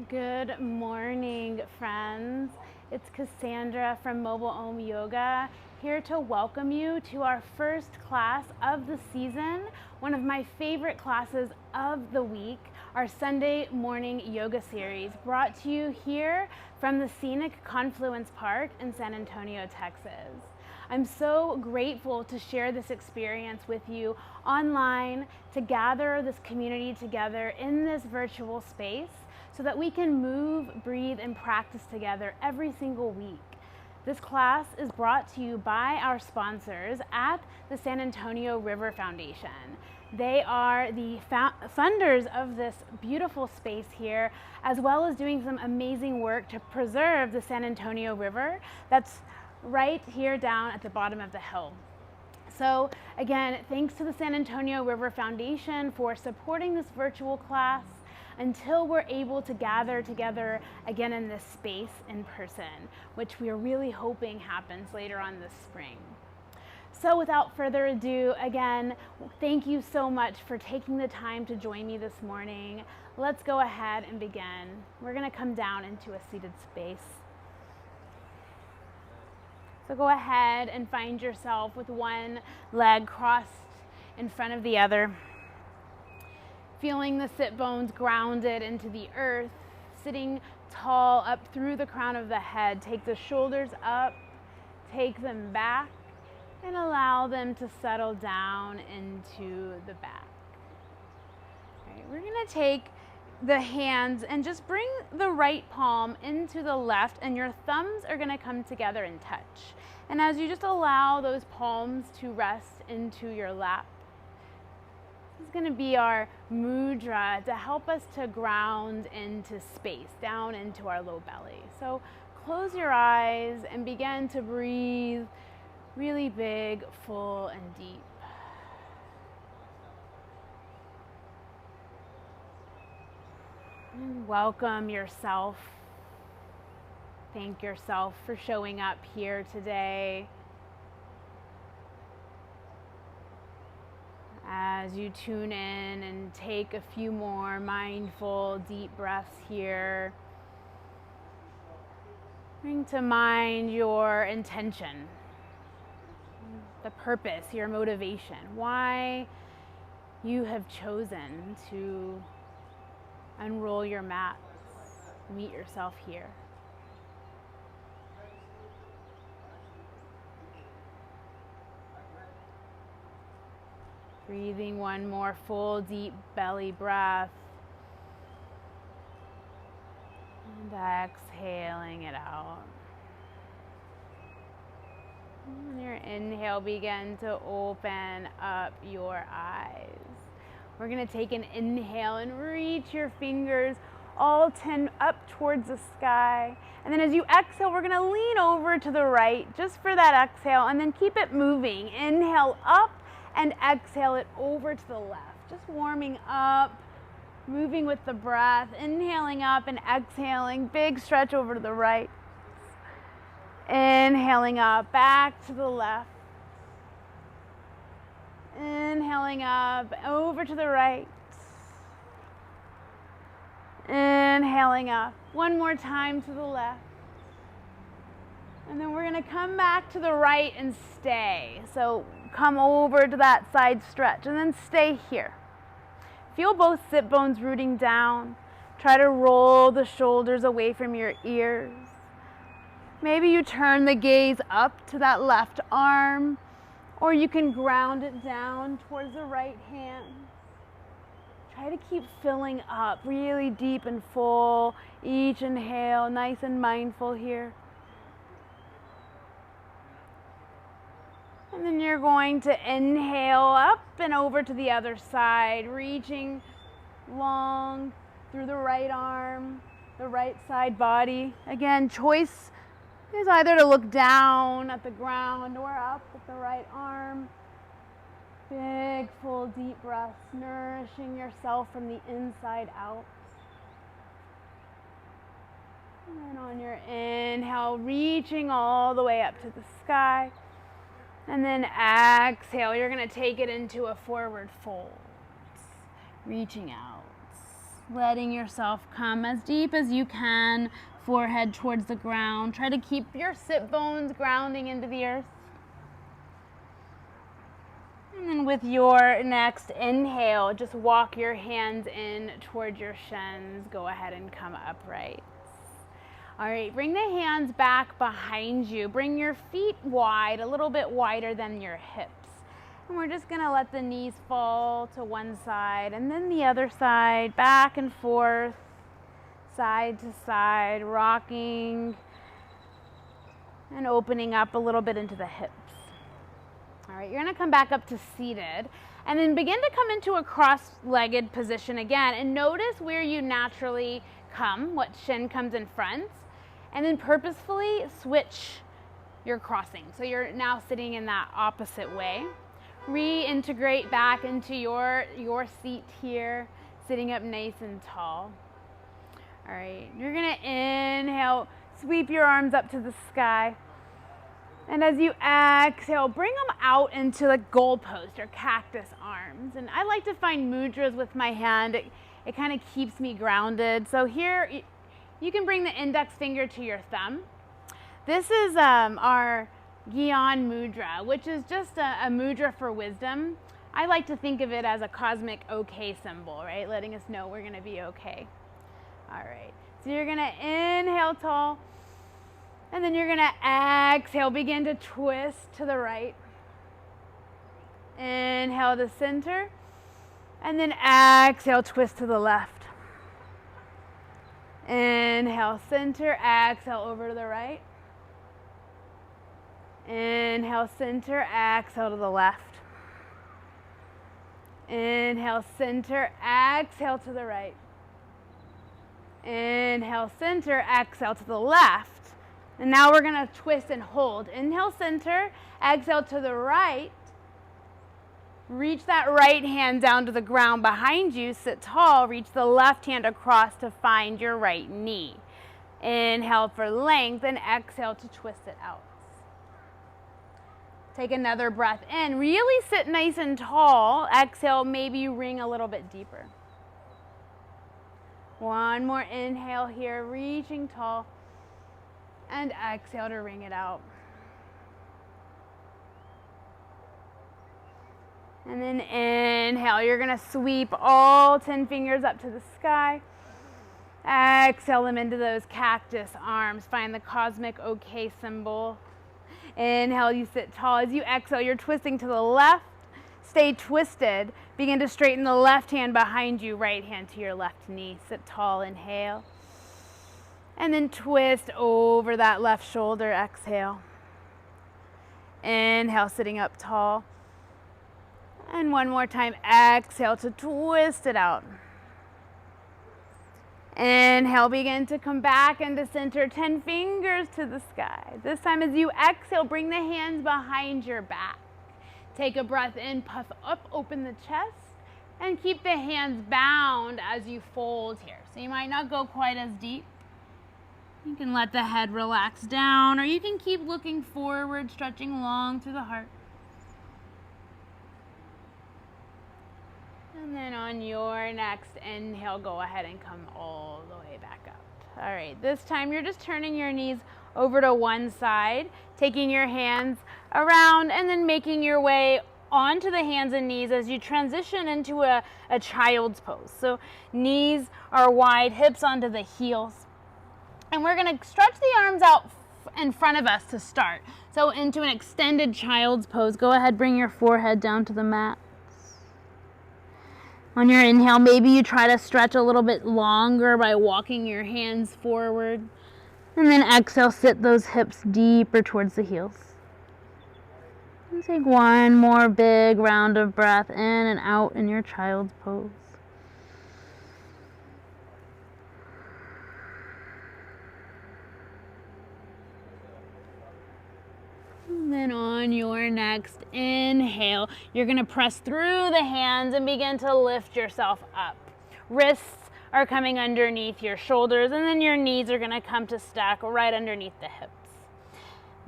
Good morning, friends. It's Cassandra from Mobile Om Yoga, here to welcome you to our first class of the season, one of my favorite classes of the week, our Sunday morning yoga series, brought to you here from the scenic Confluence Park in San Antonio, Texas. I'm so grateful to share this experience with you online, to gather this community together in this virtual space so that we can move, breathe, and practice together every single week. This class is brought to you by our sponsors at the San Antonio River Foundation. They are the funders of this beautiful space here, as well as doing some amazing work to preserve the San Antonio River that's right here down at the bottom of the hill. So again, thanks to the San Antonio River Foundation for supporting this virtual class until we're able to gather together again in this space in person, which we are really hoping happens later on this spring. So without further ado, again, thank you so much for taking the time to join me this morning. Let's go ahead and begin. We're gonna come down into a seated space. So go ahead and find yourself with one leg crossed in front of the other. Feeling the sit bones grounded into the earth, sitting tall up through the crown of the head. Take the shoulders up, take them back, and allow them to settle down into the back. All right, we're gonna take the hands and just bring the right palm into the left, and your thumbs are gonna come together and touch. And as you just allow those palms to rest into your lap, this is going to be our mudra to help us to ground into space, down into our low belly. So close your eyes and begin to breathe really big, full, and deep. And welcome yourself. Thank yourself for showing up here today. As you tune in and take a few more mindful, deep breaths here, bring to mind your intention, the purpose, your motivation, why you have chosen to unroll your mats, meet yourself here. Breathing one more full, deep belly breath. And exhaling it out. On your inhale, begin to open up your eyes. We're going to take an inhale and reach your fingers all 10 up towards the sky. And then as you exhale, we're going to lean over to the right just for that exhale, and then keep it moving. Inhale up and exhale it over to the left. Just warming up, moving with the breath, inhaling up and exhaling, big stretch over to the right. Inhaling up, back to the left. Inhaling up, over to the right. Inhaling up, one more time to the left. And then we're gonna come back to the right and stay. So come over to that side stretch and then stay here. Feel both sit bones rooting down. Try to roll the shoulders away from your ears. Maybe you turn the gaze up to that left arm, or you can ground it down towards the right hand. Try to keep filling up really deep and full. Each inhale, nice and mindful here. And then you're going to inhale up and over to the other side, reaching long through the right arm, the right side body. Again, choice is either to look down at the ground or up at the right arm. Big, full, deep breaths, nourishing yourself from the inside out. And then on your inhale, reaching all the way up to the sky. And then exhale, you're going to take it into a forward fold, reaching out. Letting yourself come as deep as you can, forehead towards the ground. Try to keep your sit bones grounding into the earth. And then with your next inhale, just walk your hands in towards your shins. Go ahead and come upright. All right, bring the hands back behind you. Bring your feet wide, a little bit wider than your hips. And we're just gonna let the knees fall to one side and then the other side, back and forth, side to side, rocking and opening up a little bit into the hips. All right, you're gonna come back up to seated and then begin to come into a cross-legged position again, and notice where you naturally come, what shin comes in front, and then purposefully switch your crossing. So you're now sitting in that opposite way. Reintegrate back into your seat here, sitting up nice and tall. All right, you're gonna inhale, sweep your arms up to the sky. And as you exhale, bring them out into the goalpost or cactus arms. And I like to find mudras with my hand. It kind of keeps me grounded. So here, you can bring the index finger to your thumb. This is our Gian Mudra, which is just a mudra for wisdom. I like to think of it as a cosmic okay symbol, right? Letting us know we're gonna be okay. All right, so you're gonna inhale tall, and then you're gonna exhale, begin to twist to the right. Inhale to center, and then exhale, twist to the left. Inhale, center, exhale over to the right. Inhale, center, exhale to the left. Inhale, center, exhale to the right. Inhale, center, exhale to the left. And now we're gonna twist and hold. Inhale, center, exhale to the right. Reach that right hand down to the ground behind you, sit tall, reach the left hand across to find your right knee. Inhale for length and exhale to twist it out. Take another breath in. Really sit nice and tall. Exhale, maybe you ring a little bit deeper. One more inhale here, reaching tall. And exhale to ring it out. And then inhale, you're gonna sweep all 10 fingers up to the sky. Exhale them into those cactus arms. Find the cosmic okay symbol. Inhale, you sit tall. As you exhale, you're twisting to the left. Stay twisted. Begin to straighten the left hand behind you, right hand to your left knee. Sit tall, inhale. And then twist over that left shoulder, exhale. Inhale, sitting up tall. And one more time, exhale to twist it out. Inhale, begin to come back into center, 10 fingers to the sky. This time as you exhale, bring the hands behind your back. Take a breath in, puff up, open the chest, and keep the hands bound as you fold here. So you might not go quite as deep. You can let the head relax down, or you can keep looking forward, stretching long through the heart. And then on your next inhale, go ahead and come all the way back up. All right, this time you're just turning your knees over to one side, taking your hands around and then making your way onto the hands and knees as you transition into a child's pose. So knees are wide, hips onto the heels. And we're gonna stretch the arms out in front of us to start. So into an extended child's pose. Go ahead, bring your forehead down to the mat. On your inhale, maybe you try to stretch a little bit longer by walking your hands forward. And then exhale, sit those hips deeper towards the heels. And take one more big round of breath in and out in your child's pose. And then on your next inhale, you're going to press through the hands and begin to lift yourself up. Wrists are coming underneath your shoulders, and then your knees are going to come to stack right underneath the hips.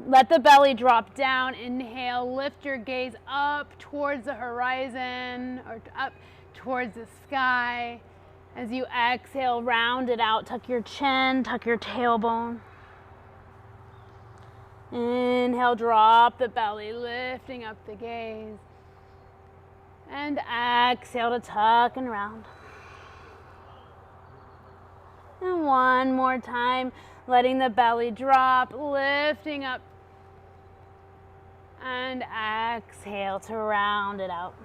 Let the belly drop down. Inhale, lift your gaze up towards the horizon or up towards the sky. As you exhale, round it out, tuck your chin, tuck your tailbone. Inhale, drop the belly, lifting up the gaze. And exhale to tuck and round. And one more time, letting the belly drop, lifting up. And exhale to round it out.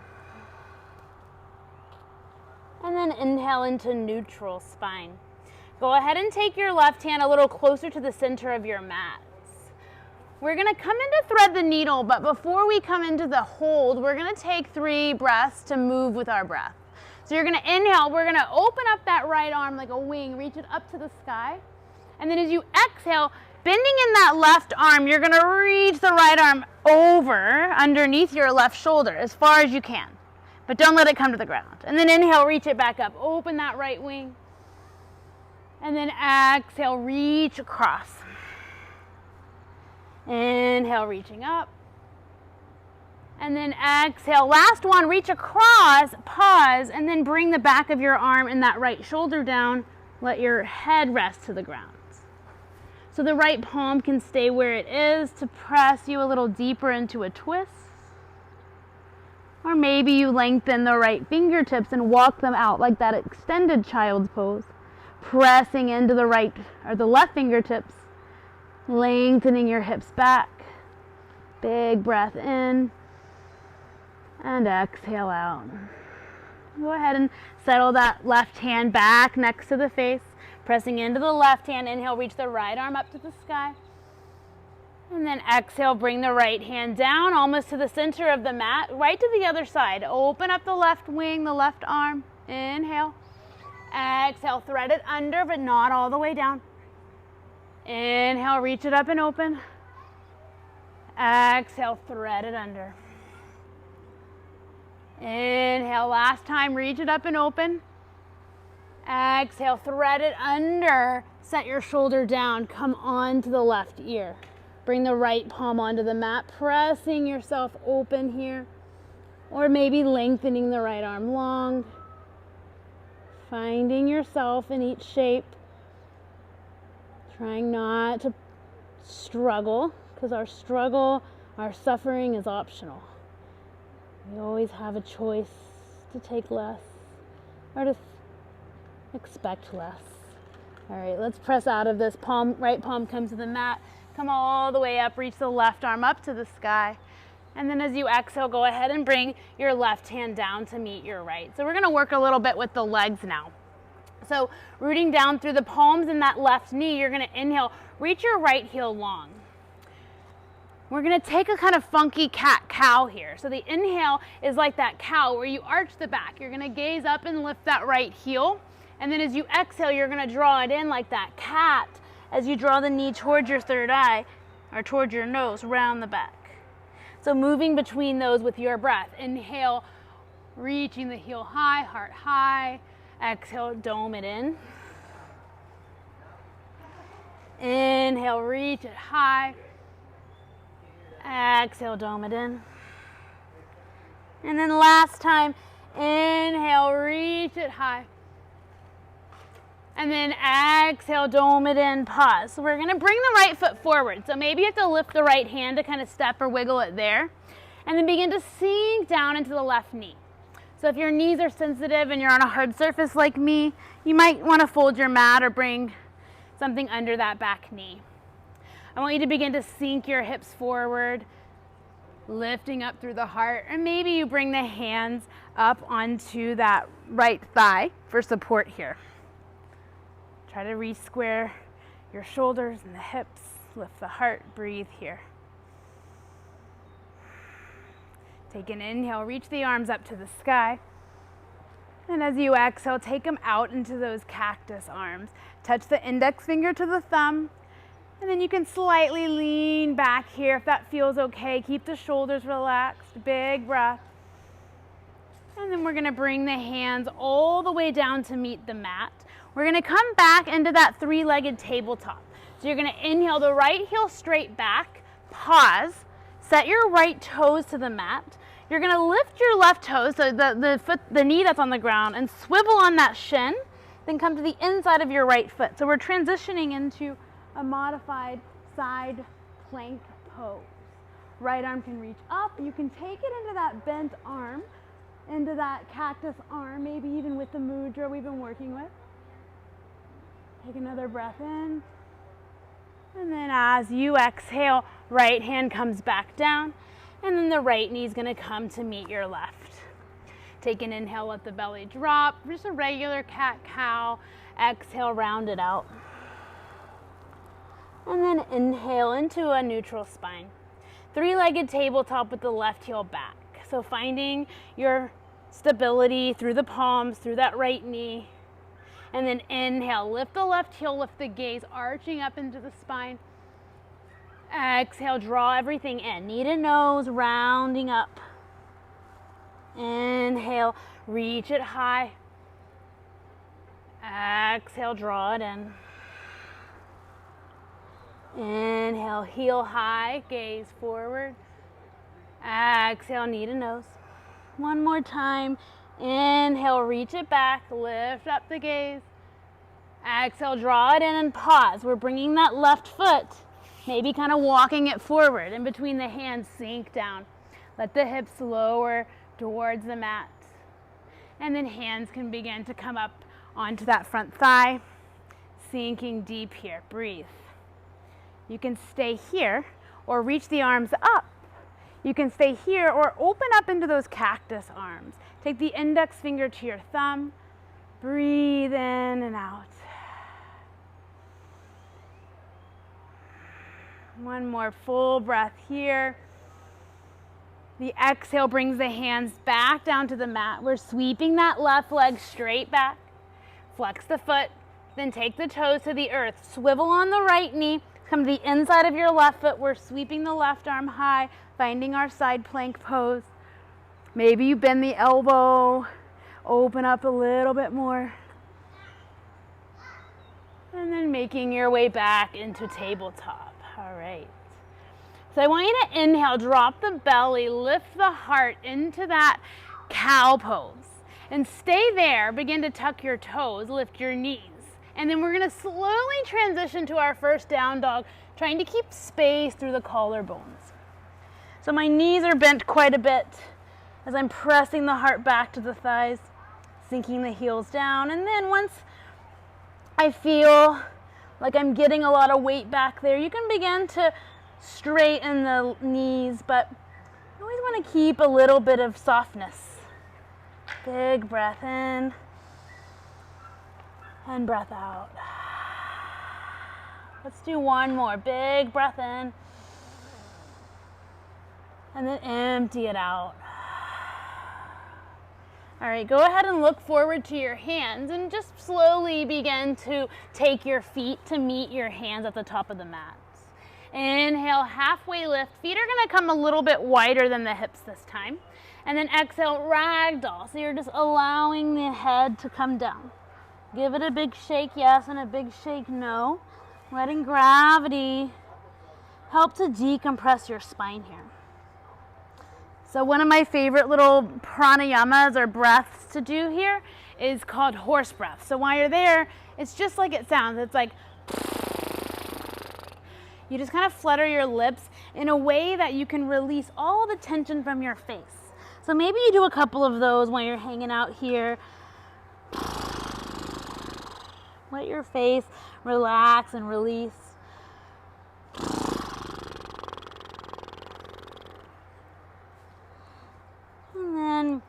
And then inhale into neutral spine. Go ahead and take your left hand a little closer to the center of your mats. We're going to come into thread the needle, but before we come into the hold, we're going to take 3 breaths to move with our breath. So you're going to inhale, we're going to open up that right arm like a wing, reach it up to the sky. And then as you exhale, bending in that left arm, you're going to reach the right arm over underneath your left shoulder as far as you can. But don't let it come to the ground. And then inhale, reach it back up. Open that right wing. And then exhale, reach across. Inhale, reaching up. And then exhale. Last one, reach across, pause, and then bring the back of your arm and that right shoulder down. Let your head rest to the ground. So the right palm can stay where it is to press you a little deeper into a twist. Or maybe you lengthen the right fingertips and walk them out like that extended child's pose. Pressing into the right or the left fingertips. Lengthening your hips back. Big breath in. And exhale out. Go ahead and settle that left hand back next to the face. Pressing into the left hand. Inhale, reach the right arm up to the sky. And then exhale, bring the right hand down almost to the center of the mat, right to the other side. Open up the left wing, the left arm. Inhale. Exhale, thread it under, but not all the way down. Inhale, reach it up and open. Exhale, thread it under. Inhale, last time, reach it up and open. Exhale, thread it under. Set your shoulder down, come onto the left ear. Bring the right palm onto the mat, pressing yourself open here. Or maybe lengthening the right arm long. Finding yourself in each shape. Trying not to struggle, because our suffering is optional. We always have a choice to take less or to expect less. All right, let's press out of this. Right palm comes to the mat. Come all the way up, reach the left arm up to the sky. And then as you exhale, go ahead and bring your left hand down to meet your right. So we're going to work a little bit with the legs now. So rooting down through the palms in that left knee, you're going to inhale, reach your right heel long. We're going to take a kind of funky cat-cow here. So the inhale is like that cow where you arch the back. You're going to gaze up and lift that right heel. And then as you exhale, you're going to draw it in like that cat as you draw the knee towards your third eye or towards your nose, round the back. So moving between those with your breath. Inhale, reaching the heel high, heart high. Exhale, dome it in. Inhale, reach it high. Exhale, dome it in. And then last time, inhale, reach it high. And then exhale, dome it in, pause. So we're going to bring the right foot forward. So maybe you have to lift the right hand to kind of step or wiggle it there. And then begin to sink down into the left knee. So if your knees are sensitive and you're on a hard surface like me, you might want to fold your mat or bring something under that back knee. I want you to begin to sink your hips forward, lifting up through the heart. And maybe you bring the hands up onto that right thigh for support here. Try to re-square your shoulders and the hips. Lift the heart. Breathe here. Take an inhale. Reach the arms up to the sky. And as you exhale, take them out into those cactus arms. Touch the index finger to the thumb. And then you can slightly lean back here if that feels okay. Keep the shoulders relaxed. Big breath. And then we're going to bring the hands all the way down to meet the mat. We're going to come back into that three-legged tabletop. So you're going to inhale the right heel straight back, pause, set your right toes to the mat. You're going to lift your left toes, so the knee that's on the ground, and swivel on that shin. then come to the inside of your right foot. So we're transitioning into a modified side plank pose. Right arm can reach up. You can take it into that bent arm, into that cactus arm, maybe even with the mudra we've been working with. Take another breath in. And then as you exhale, right hand comes back down, and then the right knee is going to come to meet your left. Take an inhale, let the belly drop, just a regular cat-cow. Exhale, round it out. And then inhale into a neutral spine. Three-legged tabletop with the left heel back. So finding your stability through the palms, through that right knee. And then inhale, lift the left heel, lift the gaze, arching up into the spine. Exhale, draw everything in. Knee to nose, rounding up. Inhale, reach it high. Exhale, draw it in. Inhale, heel high, gaze forward. Exhale, knee to nose. One more time. Inhale, reach it back, lift up the gaze. Exhale, draw it in and pause. We're bringing that left foot, maybe kind of walking it forward. In between the hands, sink down. Let the hips lower towards the mat. And then hands can begin to come up onto that front thigh, sinking deep here. Breathe. You can stay here or reach the arms up. You can stay here or open up into those cactus arms. Take the index finger to your thumb. Breathe in and out. One more full breath here. The exhale brings the hands back down to the mat. We're sweeping that left leg straight back. Flex the foot, then take the toes to the earth. Swivel on the right knee. Come to the inside of your left foot. We're sweeping the left arm high, finding our side plank pose. Maybe you bend the elbow, open up a little bit more. And then making your way back into tabletop. All right. So I want you to inhale, drop the belly, lift the heart into that cow pose. And stay there, begin to tuck your toes, lift your knees. And then we're gonna slowly transition to our first down dog, trying to keep space through the collarbones. So my knees are bent quite a bit as I'm pressing the heart back to the thighs, sinking the heels down. And then once I feel like I'm getting a lot of weight back there, you can begin to straighten the knees, but you always want to keep a little bit of softness. Big breath in and breath out. Let's do one more. Big breath in and then empty it out. All right, go ahead and look forward to your hands and just slowly begin to take your feet to meet your hands at the top of the mat. Inhale, halfway lift. Feet are gonna come a little bit wider than the hips this time. And then exhale, ragdoll. So you're just allowing the head to come down. Give it a big shake, yes, and a big shake, no. Letting gravity help to decompress your spine here. So one of my favorite little pranayamas or breaths to do here is called horse breath. So while you're there, it's just like it sounds. It's like you just kind of flutter your lips in a way that you can release all the tension from your face. So maybe you do a couple of those when you're hanging out here. Let your face relax and release. And then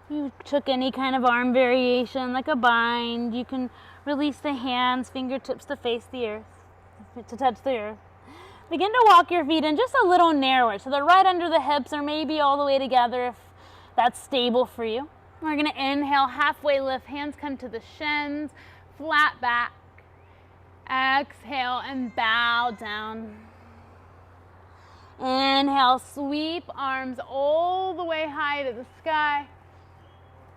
if you took any kind of arm variation, like a bind, you can release the hands, fingertips to face the earth, to touch the earth. Begin to walk your feet in just a little narrower, so they're right under the hips or maybe all the way together if that's stable for you. We're going to inhale, halfway lift, hands come to the shins, flat back. Exhale and bow down. Inhale, sweep arms all the way high to the sky.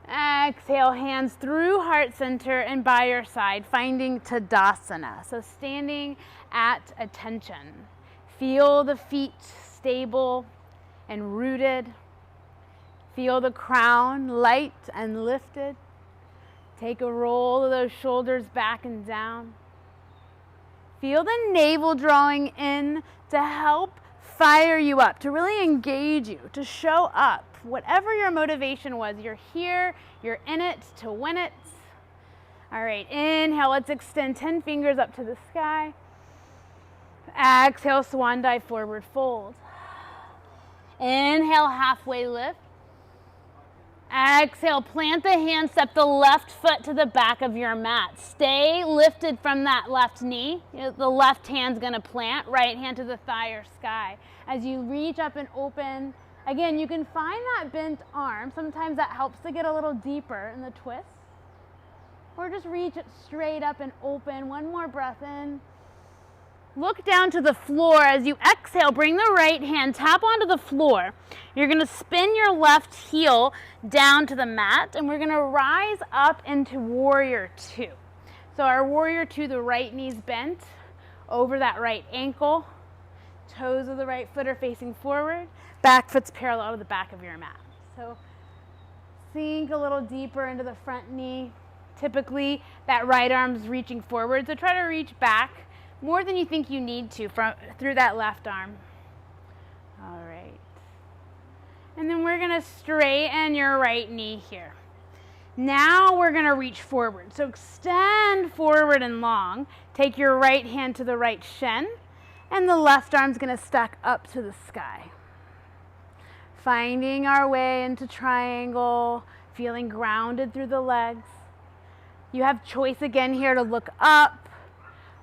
Exhale, hands through heart center and by your side, finding Tadasana. So standing at attention. Feel the feet stable and rooted. Feel the crown light and lifted. Take a roll of those shoulders back and down. Feel the navel drawing in to help fire you up, to really engage you, to show up. Whatever your motivation was, you're here, you're in it to win it. All right, inhale, let's extend 10 fingers up to the sky. Exhale, swan dive, forward fold. Inhale, halfway lift. Exhale, plant the hand, step the left foot to the back of your mat. Stay lifted from that left knee. The left hand's gonna plant, right hand to the thigh or sky. As you reach up and open, again, you can find that bent arm. Sometimes that helps to get a little deeper in the twist. Or just reach it straight up and open. One more breath in. Look down to the floor. As you exhale, bring the right hand, tap onto the floor. You're going to spin your left heel down to the mat, and we're going to rise up into Warrior Two. So our Warrior Two, the right knee's bent over that right ankle. Toes of the right foot are facing forward. Back foot's parallel to the back of your mat. So sink a little deeper into the front knee. Typically, that right arm's reaching forward, so try to reach back more than you think you need to through that left arm. All right. And then we're gonna straighten your right knee here. Now we're gonna reach forward. So extend forward and long. Take your right hand to the right shin, and the left arm's gonna stack up to the sky. Finding our way into triangle, feeling grounded through the legs. You have choice again here to look up,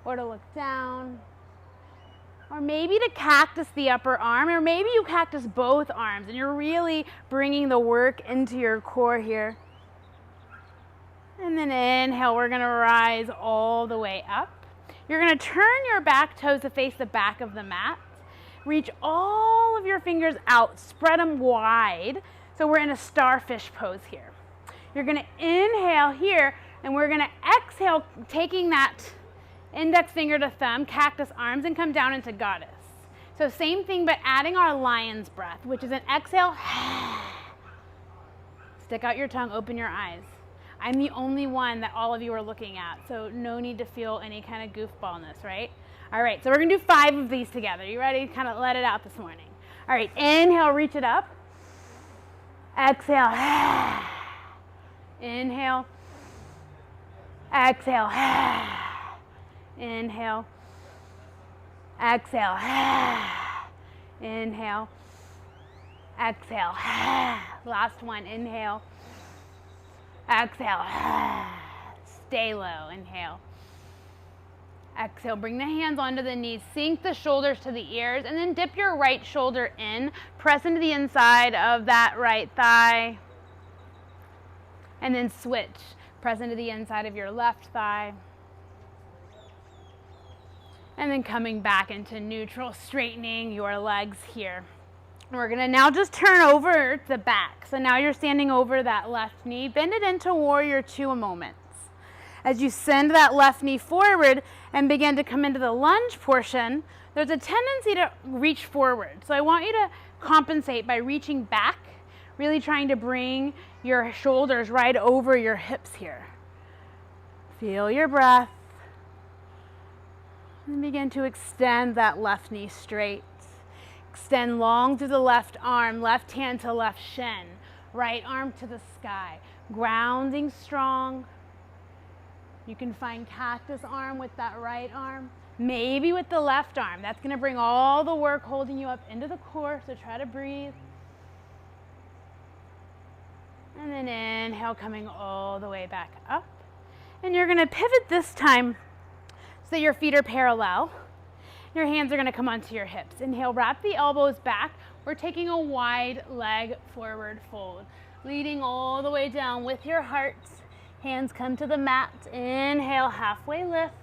or to look down, or maybe to cactus the upper arm, or maybe you cactus both arms and you're really bringing the work into your core here. And then inhale, we're gonna rise all the way up. You're gonna turn your back toes to face the back of the mat. Reach all of your fingers out, spread them wide. So we're in a starfish pose here. You're gonna inhale here, and we're gonna exhale, taking that index finger to thumb, cactus arms, and come down into goddess. So same thing, but adding our lion's breath, which is an exhale. Stick out your tongue, open your eyes. I'm the only one that all of you are looking at, so no need to feel any kind of goofballness, right? All right, so we're gonna do 5 of these together. You ready? Kind of let it out this morning. All right, inhale, reach it up. Exhale. Inhale. Exhale. Inhale. Exhale. Inhale. Exhale. Last one. Inhale. Exhale. Stay low. Inhale. Exhale. Bring the hands onto the knees. Sink the shoulders to the ears, and then dip your right shoulder in. Press into the inside of that right thigh. And then switch. Press into the inside of your left thigh. And then coming back into neutral, straightening your legs here. We're gonna now just turn over the back. So now you're standing over that left knee. Bend it into Warrior Two a moment. As you send that left knee forward and begin to come into the lunge portion, there's a tendency to reach forward. So I want you to compensate by reaching back, really trying to bring your shoulders right over your hips here. Feel your breath. And begin to extend that left knee straight. Extend long through the left arm, left hand to left shin, right arm to the sky. Grounding strong. You can find cactus arm with that right arm, maybe with the left arm. That's going to bring all the work holding you up into the core, so try to breathe. And then inhale, coming all the way back up. And you're going to pivot this time so that your feet are parallel. Your hands are going to come onto your hips. Inhale, wrap the elbows back. We're taking a wide leg forward fold, leading all the way down with your heart. Hands come to the mat. Inhale, halfway lift.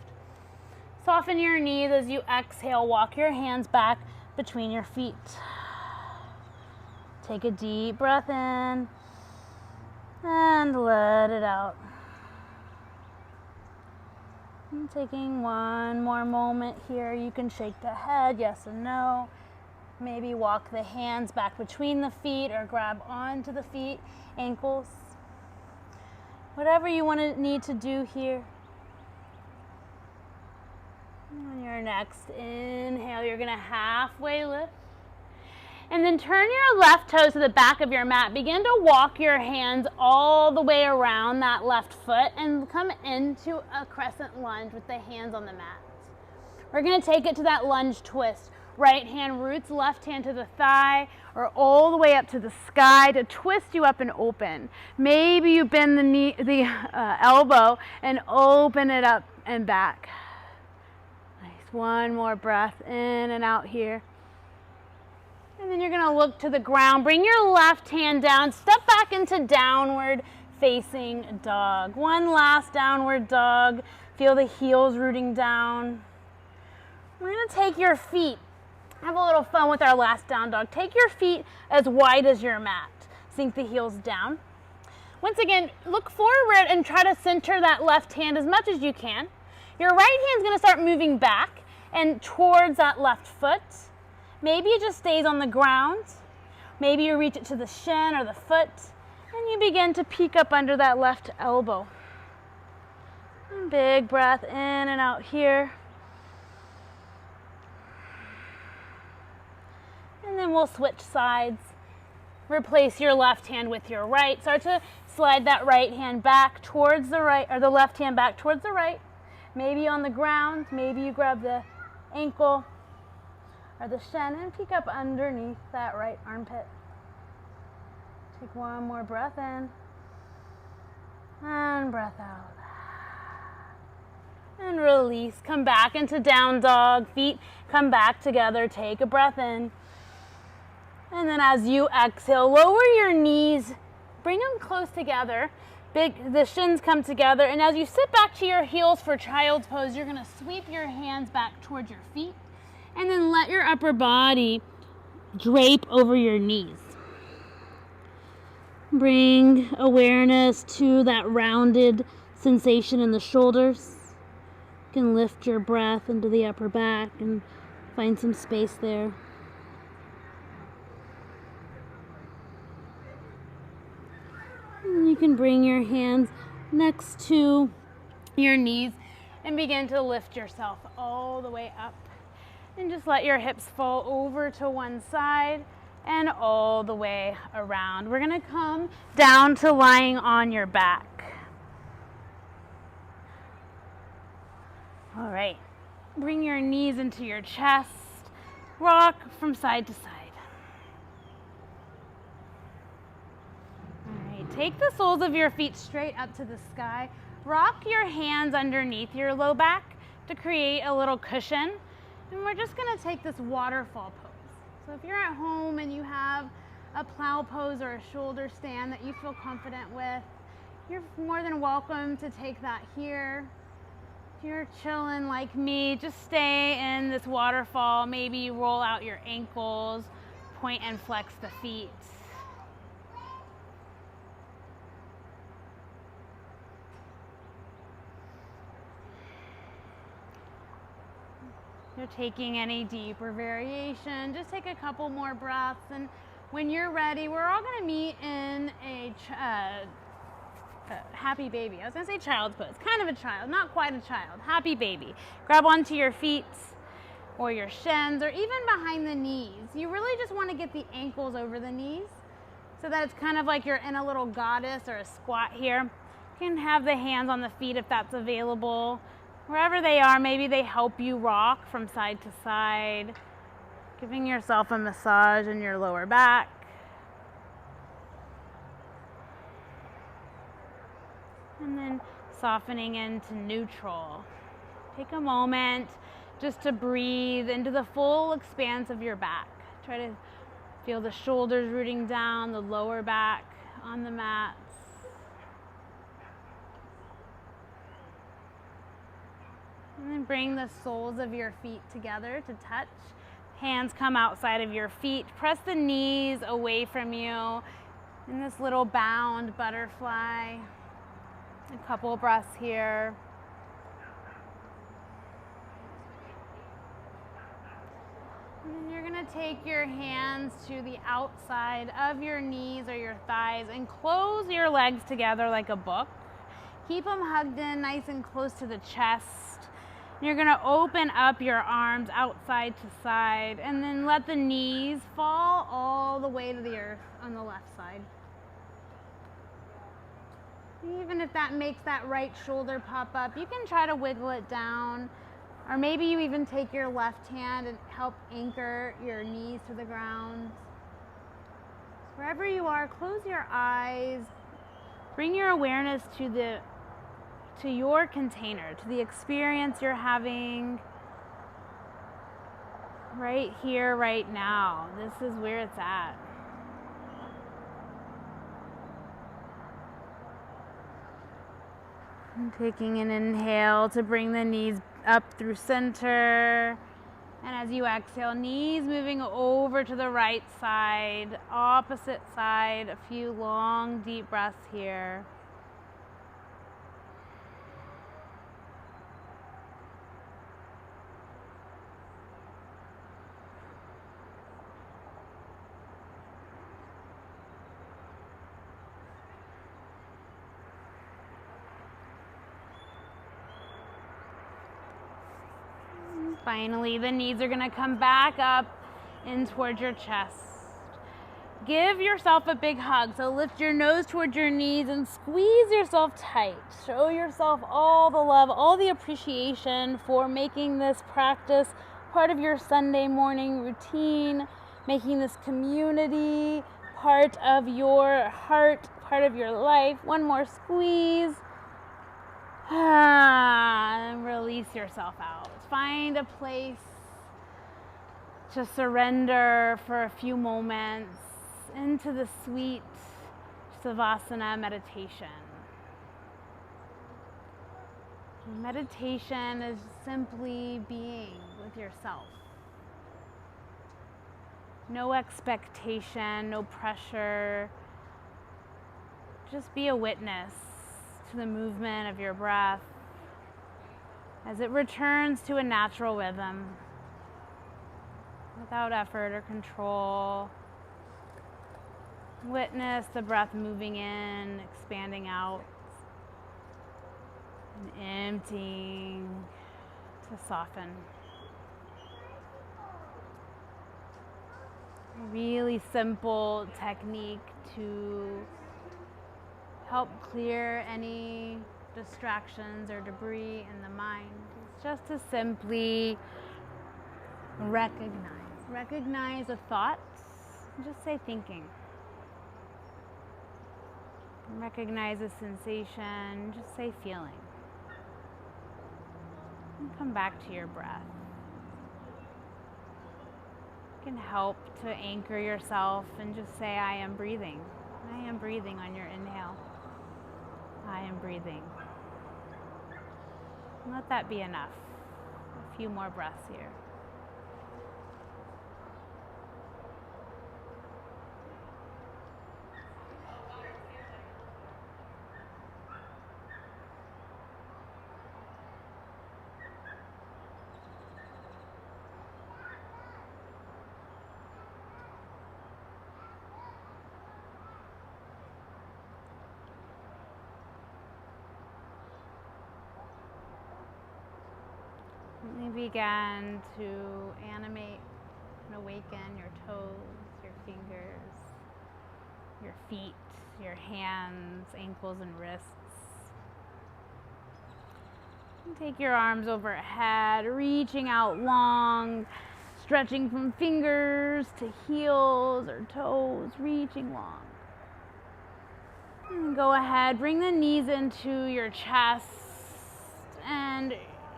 Soften your knees as you exhale. Walk your hands back between your feet. Take a deep breath in and let it out. And taking one more moment here. You can shake the head, yes or no. Maybe walk the hands back between the feet or grab onto the feet, ankles. Whatever you need to do here. On your next inhale, you're going to halfway lift. And then turn your left toes to the back of your mat. Begin to walk your hands all the way around that left foot and come into a crescent lunge with the hands on the mat. We're going to take it to that lunge twist. Right hand roots, left hand to the thigh, or all the way up to the sky to twist you up and open. Maybe you bend the elbow and open it up and back. Nice. One more breath in and out here. And then you're going to look to the ground. Bring your left hand down. Step back into downward facing dog. One last downward dog. Feel the heels rooting down. We're going to take your feet. Have a little fun with our last down dog. Take your feet as wide as your mat. Sink the heels down. Once again, look forward and try to center that left hand as much as you can. Your right hand's going to start moving back and towards that left foot. Maybe it just stays on the ground. Maybe you reach it to the shin or the foot, and you begin to peek up under that left elbow. And big breath in and out here. And then we'll switch sides. Replace your left hand with your right. Start to slide that right hand back towards the right, or the left hand back towards the right. Maybe on the ground, maybe you grab the ankle or the shin and peek up underneath that right armpit. Take one more breath in and breath out. And release. Come back into down dog. Feet come back together. Take a breath in. And then as you exhale, lower your knees. Bring them close together. The shins come together. And as you sit back to your heels for child's pose, you're going to sweep your hands back towards your feet. And then let your upper body drape over your knees. Bring awareness to that rounded sensation in the shoulders. You can lift your breath into the upper back and find some space there. And you can bring your hands next to your knees and begin to lift yourself all the way up. And just let your hips fall over to one side and all the way around. We're going to come down to lying on your back. All right. Bring your knees into your chest. Rock from side to side. All right. Take the soles of your feet straight up to the sky. Rock your hands underneath your low back to create a little cushion. And we're just going to take this waterfall pose. So if you're at home and you have a plow pose or a shoulder stand that you feel confident with, you're more than welcome to take that here. If you're chilling like me, just stay in this waterfall. Maybe you roll out your ankles, point and flex the feet. You're taking any deeper variation, just take a couple more breaths, and when you're ready, we're all going to meet in a happy baby. I was going to say child's pose, kind of a child, not quite a child, happy baby. Grab onto your feet or your shins or even behind the knees. You really just want to get the ankles over the knees so that it's kind of like you're in a little goddess or a squat here. You can have the hands on the feet if that's available. Wherever they are, maybe they help you rock from side to side, giving yourself a massage in your lower back. And then softening into neutral. Take a moment just to breathe into the full expanse of your back. Try to feel the shoulders rooting down, the lower back on the mat. And then bring the soles of your feet together to touch. Hands come outside of your feet. Press the knees away from you in this little bound butterfly. A couple of breaths here. And then you're going to take your hands to the outside of your knees or your thighs and close your legs together like a book. Keep them hugged in nice and close to the chest. You're going to open up your arms outside to side and then let the knees fall all the way to the earth on the left side. Even if that makes that right shoulder pop up, you can try to wiggle it down. Or maybe you even take your left hand and help anchor your knees to the ground. Wherever you are, close your eyes. Bring your awareness to your container, to the experience you're having right here, right now. This is where it's at. And taking an inhale to bring the knees up through center. And as you exhale, knees moving over to the right side, opposite side. A few long, deep breaths here. Finally, the knees are going to come back up in towards your chest. Give yourself a big hug. So lift your nose towards your knees and squeeze yourself tight. Show yourself all the love, all the appreciation for making this practice part of your Sunday morning routine, making this community part of your heart, part of your life. One more squeeze. And release yourself out. Find a place to surrender for a few moments into the sweet Savasana meditation. Meditation is simply being with yourself. No expectation, no pressure. Just be a witness to the movement of your breath as it returns to a natural rhythm without effort or control. Witness the breath moving in, expanding out, and emptying to soften. A really simple technique to help clear any distractions or debris in the mind. It's just to simply recognize a thought, and just say thinking. Recognize a sensation, just say feeling. And come back to your breath. You can help to anchor yourself and just say, I am breathing. I am breathing on your inhale. I am breathing. And let that be enough. A few more breaths here. You begin to animate and awaken your toes, your fingers, your feet, your hands, ankles, and wrists. And take your arms overhead, reaching out long, stretching from fingers to heels or toes, reaching long. And go ahead, bring the knees into your chest, and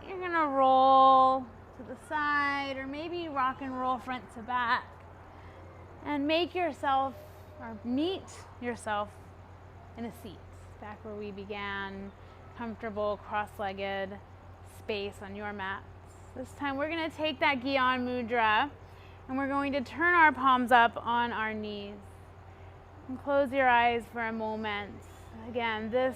you're going to roll to the side, or maybe rock and roll front to back, and make yourself, or meet yourself in a seat, back where we began, comfortable, cross-legged space on your mats. This time we're going to take that Gian Mudra, and we're going to turn our palms up on our knees. And close your eyes for a moment. Again, this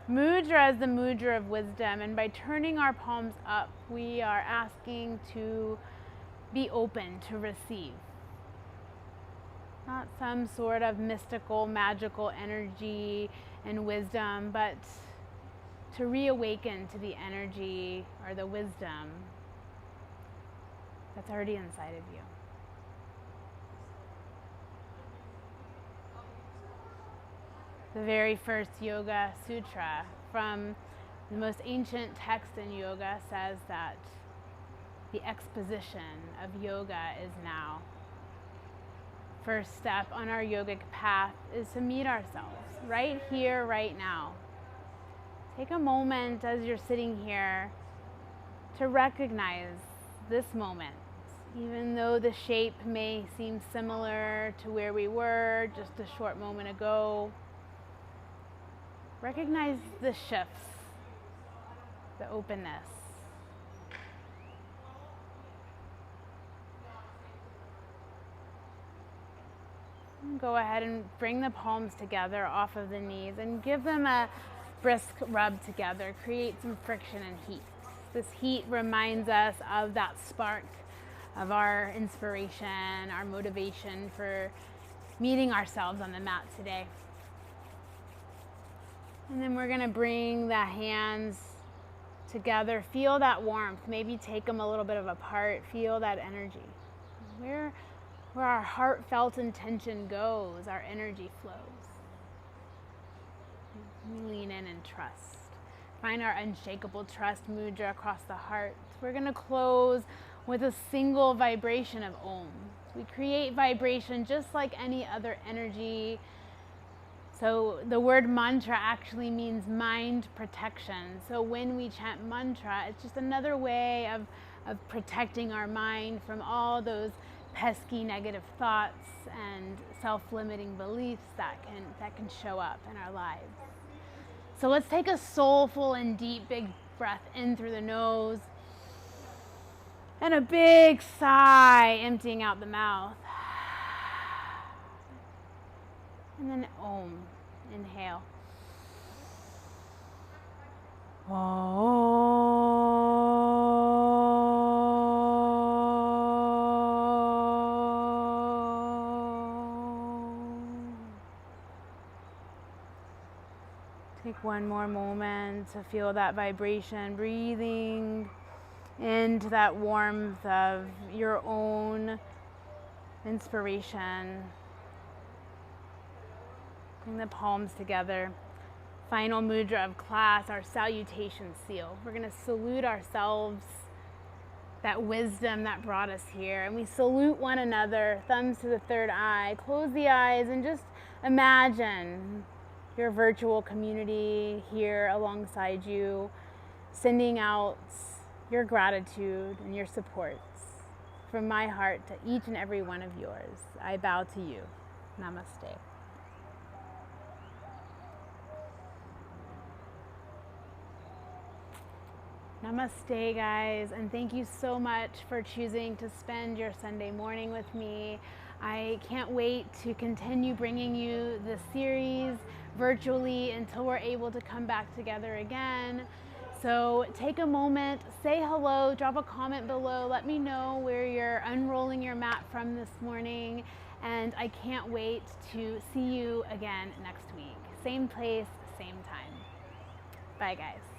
mudra is the mudra of wisdom, and by turning our palms up, we are asking to be open to receive. Not some sort of mystical, magical energy and wisdom, but to reawaken to the energy or the wisdom that's already inside of you. The very first Yoga Sutra from the most ancient text in yoga says that the exposition of yoga is now. First step on our yogic path is to meet ourselves right here, right now. Take a moment as you're sitting here to recognize this moment, even though the shape may seem similar to where we were just a short moment ago. Recognize the shifts, the openness. Go ahead and bring the palms together off of the knees and give them a brisk rub together. Create some friction and heat. This heat reminds us of that spark of our inspiration, our motivation for meeting ourselves on the mat today. And then we're going to bring the hands together. Feel that warmth. Maybe take them a little bit apart. Feel that energy. Where our heartfelt intention goes, our energy flows. We lean in and trust. Find our unshakable trust mudra across the heart. We're going to close with a single vibration of Om. We create vibration just like any other energy. So the word mantra actually means mind protection. So when we chant mantra, it's just another way of protecting our mind from all those pesky negative thoughts and self-limiting beliefs that can show up in our lives. So let's take a soulful and deep big breath in through the nose and a big sigh emptying out the mouth. And then Om, inhale. Take one more moment to feel that vibration, breathing into that warmth of your own inspiration. Bring the palms together. Final mudra of class, our salutation seal. We're going to salute ourselves, that wisdom that brought us here. And we salute one another, thumbs to the third eye. Close the eyes and just imagine your virtual community here alongside you, sending out your gratitude and your supports from my heart to each and every one of yours. I bow to you. Namaste. Namaste, guys, and thank you so much for choosing to spend your Sunday morning with me. I can't wait to continue bringing you this series virtually until we're able to come back together again. So take a moment, say hello, drop a comment below, let me know where you're unrolling your mat from this morning, and I can't wait to see you again next week. Same place, same time. Bye, guys.